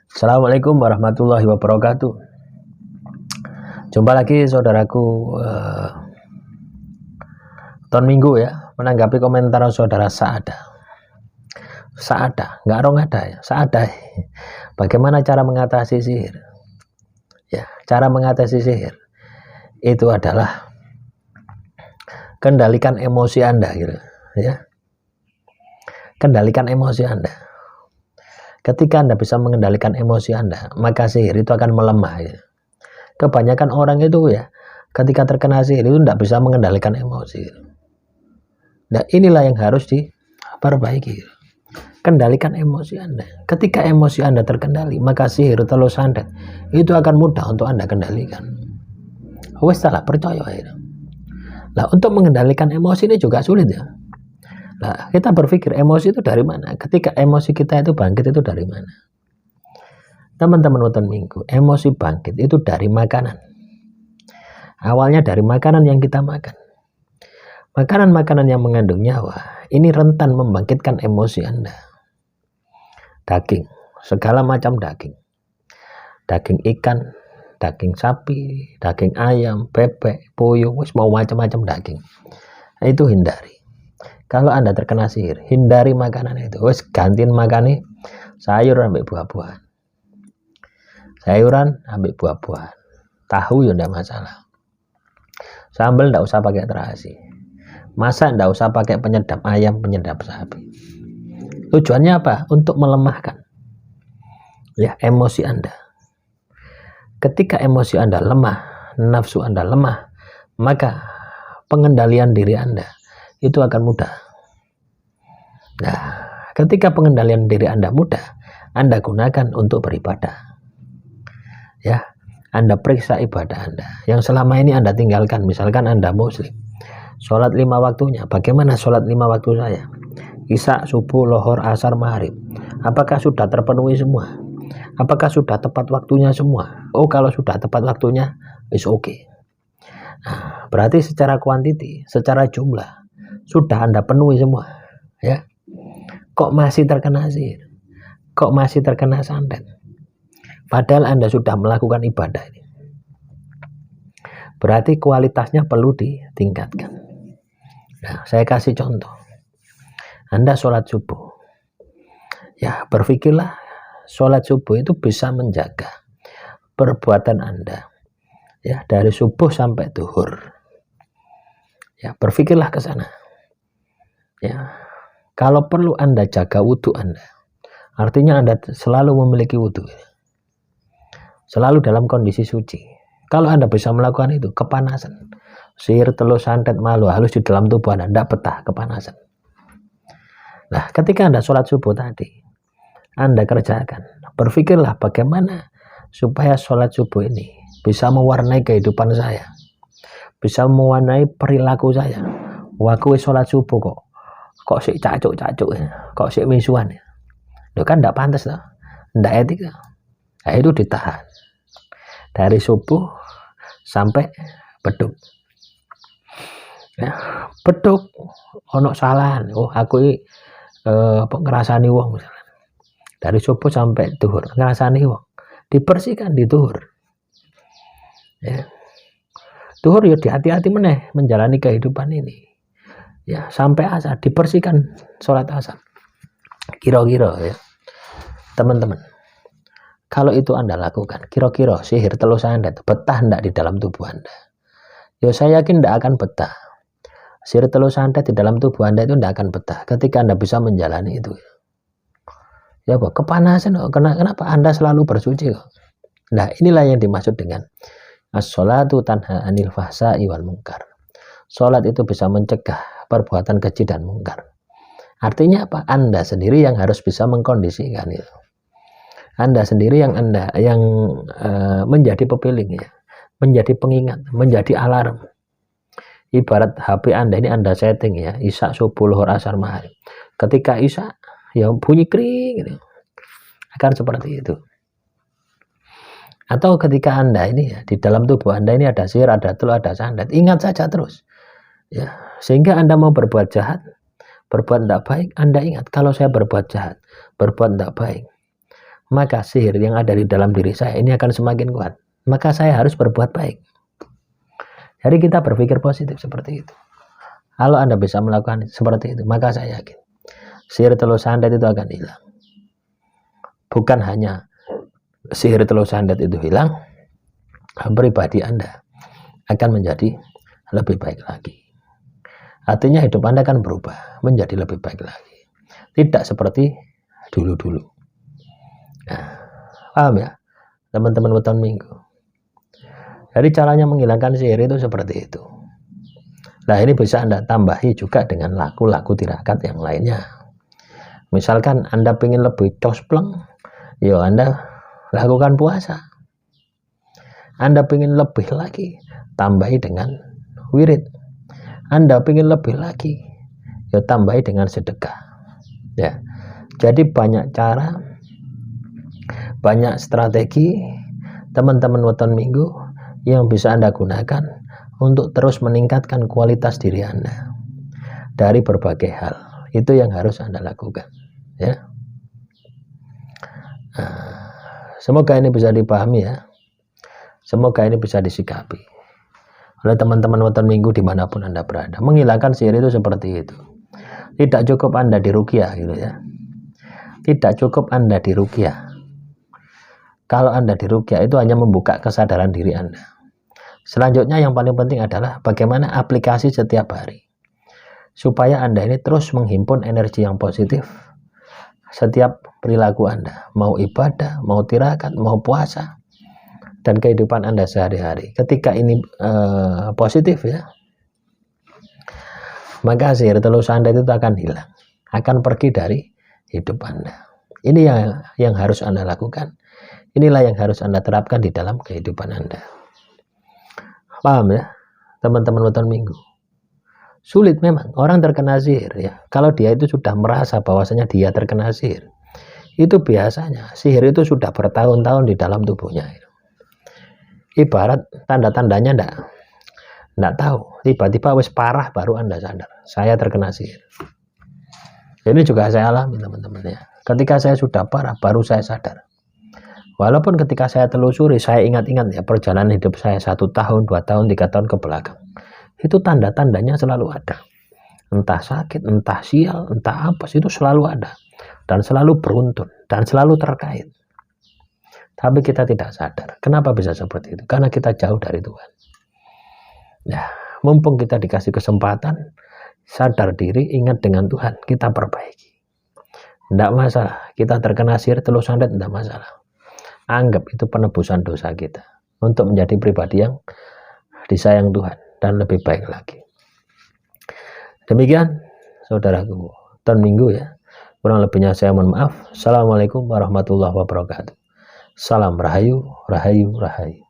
Assalamualaikum warahmatullahi wabarakatuh. Jumpa lagi saudaraku tahun minggu ya, menanggapi komentar saudara Saada, nggak rong ada ya, Saada. Bagaimana cara mengatasi sihir? Ya, cara mengatasi sihir itu adalah kendalikan emosi Anda gitu, ya. Kendalikan emosi Anda. Ketika Anda bisa mengendalikan emosi Anda, maka sihir itu akan melemah. Ya. Kebanyakan orang itu ya, ketika terkena sihir itu tidak bisa mengendalikan emosi. Nah, inilah yang harus diperbaiki. Kendalikan emosi Anda. Ketika emosi Anda terkendali, maka sihir telur santet itu akan mudah untuk Anda kendalikan. Wes salah percaya ya. Nah, untuk mengendalikan emosi ini juga sulit ya. Nah, kita berpikir emosi itu dari mana? Ketika emosi kita itu bangkit itu dari mana? Teman-teman nonton minggu, emosi bangkit itu dari makanan. Awalnya dari makanan yang kita makan. Makanan-makanan yang mengandung nyawa, ini rentan membangkitkan emosi Anda. Daging, segala macam daging. Daging ikan, daging sapi, daging ayam, bebek, puyuh, mau macam-macam daging. Nah, itu hindari. Kalau Anda terkena sihir, hindari makanan itu. Gantiin makannya sayur ambil buah-buahan. Sayuran ambil buah-buahan. Tahu ya enggak masalah. Sambal enggak usah pakai terasi. Masak enggak usah pakai penyedap ayam, penyedap sapi. Tujuannya apa? Untuk melemahkan ya emosi Anda. Ketika emosi Anda lemah, nafsu Anda lemah, maka pengendalian diri Anda itu akan mudah. Nah, ketika pengendalian diri Anda mudah, Anda gunakan untuk beribadah. Ya, Anda periksa ibadah Anda yang selama ini Anda tinggalkan. Misalkan Anda muslim, sholat 5 waktunya. Bagaimana sholat 5 waktu saya? Isya, subuh, lohor, asar, maghrib. Apakah sudah terpenuhi semua? Apakah sudah tepat waktunya semua? Oh, kalau sudah tepat waktunya, is okay. Nah, berarti secara kuantiti, secara jumlah sudah Anda penuhi semua, ya. Kok masih terkena sihir? Kok masih terkena santet? Padahal Anda sudah melakukan ibadah ini. Berarti kualitasnya perlu ditingkatkan. Nah, saya kasih contoh. Anda sholat subuh. Ya, berpikirlah sholat subuh itu bisa menjaga perbuatan Anda. Ya, dari subuh sampai duhur. Ya, berpikirlah ke sana. Ya, kalau perlu Anda jaga wudhu Anda. Artinya Anda selalu memiliki wudhu. Selalu dalam kondisi suci. Kalau Anda bisa melakukan itu, kepanasan. Sihir, telur, santet, malu, halus di dalam tubuh Anda, tidak betah kepanasan. Nah, ketika Anda sholat subuh tadi, Anda kerjakan. Berpikirlah bagaimana supaya sholat subuh ini bisa mewarnai kehidupan saya. Bisa mewarnai perilaku saya. Waktu sholat subuh kok si cacuk-cacuk, kok si misuan. Itu kan tidak pantas, tidak etik. Nah, itu ditahan. Dari subuh sampai beduk. Ya, beduk ono salahan. Oh, aku ngerasani wong misalnya. Dari subuh sampai duhur ngerasani wong. Dibersihkan di duhur. Ya. Duhur ya hati-hati meneh menjalani kehidupan ini. Ya, sampai asar dibersihkan sholat asar. Kira-kira ya. Teman-teman, kalau itu Anda lakukan, kira-kira sihir telur santet betah enggak di dalam tubuh Anda? Ya, saya yakin enggak akan betah. Sihir telur santet di dalam tubuh Anda itu enggak akan betah ketika Anda bisa menjalani itu. Ya, kepanasan, kenapa Anda selalu bersuci kok? Nah, inilah yang dimaksud dengan as-sholatu tanha anil fahsya'i wal munkar. Sholat itu bisa mencegah perbuatan keji dan mungkar. Artinya apa? Anda sendiri yang harus bisa mengkondisikan itu. Anda sendiri yang menjadi pepiling ya, menjadi pengingat, menjadi alarm. Ibarat HP Anda ini Anda setting ya, isya, subuh, lohor, asar, maghrib. Ketika isya ya bunyi kring gitu. Akan seperti itu. Atau ketika Anda ini ya, di dalam tubuh Anda ini ada sihir, ada telur, ada santet, ingat saja terus. Ya, sehingga Anda mau berbuat jahat, berbuat tidak baik, Anda ingat kalau saya berbuat jahat, berbuat tidak baik, maka sihir yang ada di dalam diri saya ini akan semakin kuat. Maka saya harus berbuat baik. Jadi kita berpikir positif seperti itu. Kalau Anda bisa melakukan seperti itu, maka saya yakin sihir telur sandet itu akan hilang. Bukan hanya sihir telur sandet itu hilang, pribadi Anda akan menjadi lebih baik lagi. Artinya hidup Anda akan berubah menjadi lebih baik lagi. Tidak seperti dulu-dulu. Nah, paham ya teman-teman weton minggu. Jadi caranya menghilangkan sihir itu seperti itu. Nah, ini bisa Anda tambahi juga dengan laku-laku tirakat yang lainnya. Misalkan Anda ingin lebih cospleng, ya Anda lakukan puasa. Anda ingin lebih lagi, tambahi dengan wirid. Anda ingin lebih lagi, ya tambahi dengan sedekah. Ya, jadi banyak cara, banyak strategi teman-teman weton minggu yang bisa Anda gunakan untuk terus meningkatkan kualitas diri Anda dari berbagai hal. Itu yang harus Anda lakukan, ya. Nah, semoga ini bisa dipahami ya. Semoga ini bisa disikapi oleh teman-teman weton minggu dimanapun Anda berada. Menghilangkan sihir itu seperti itu. Tidak cukup Anda diruqyah gitu ya. Tidak cukup Anda diruqyah. Kalau Anda diruqyah itu hanya membuka kesadaran diri Anda. Selanjutnya yang paling penting adalah bagaimana aplikasi setiap hari. Supaya Anda ini terus menghimpun energi yang positif setiap perilaku Anda. Mau ibadah, mau tirakat, mau puasa. Dan kehidupan Anda sehari-hari. Ketika ini positif ya, maka sihir telur sandet itu akan hilang. Akan pergi dari hidup Anda. Ini yang harus Anda lakukan. Inilah yang harus Anda terapkan di dalam kehidupan Anda. Paham ya teman-teman weton minggu? Sulit memang orang terkena sihir ya. Kalau dia itu sudah merasa bahwasanya dia terkena sihir, itu biasanya sihir itu sudah bertahun-tahun di dalam tubuhnya. Ibarat tanda-tandanya enggak tahu, tiba-tiba wis parah baru Anda sadar saya terkena sihir. Ini juga saya alami teman-teman ya. Ketika saya sudah parah baru saya sadar. Walaupun ketika saya telusuri, saya ingat-ingat ya perjalanan hidup saya 1 tahun, 2 tahun, 3 tahun ke belakang. Itu tanda-tandanya selalu ada. Entah sakit, entah sial, entah apa, itu selalu ada. Dan selalu beruntun, dan selalu terkait. Tapi kita tidak sadar. Kenapa bisa seperti itu? Karena kita jauh dari Tuhan. Nah, mumpung kita dikasih kesempatan, sadar diri, ingat dengan Tuhan, kita perbaiki. Tidak masalah, kita terkena sihir telur sandet, tidak masalah. Anggap itu penebusan dosa kita untuk menjadi pribadi yang disayang Tuhan dan lebih baik lagi. Demikian saudaraku, weton minggu ya. Kurang lebihnya saya mohon maaf. Assalamualaikum warahmatullahi wabarakatuh. Salam rahayu, rahayu, rahayu.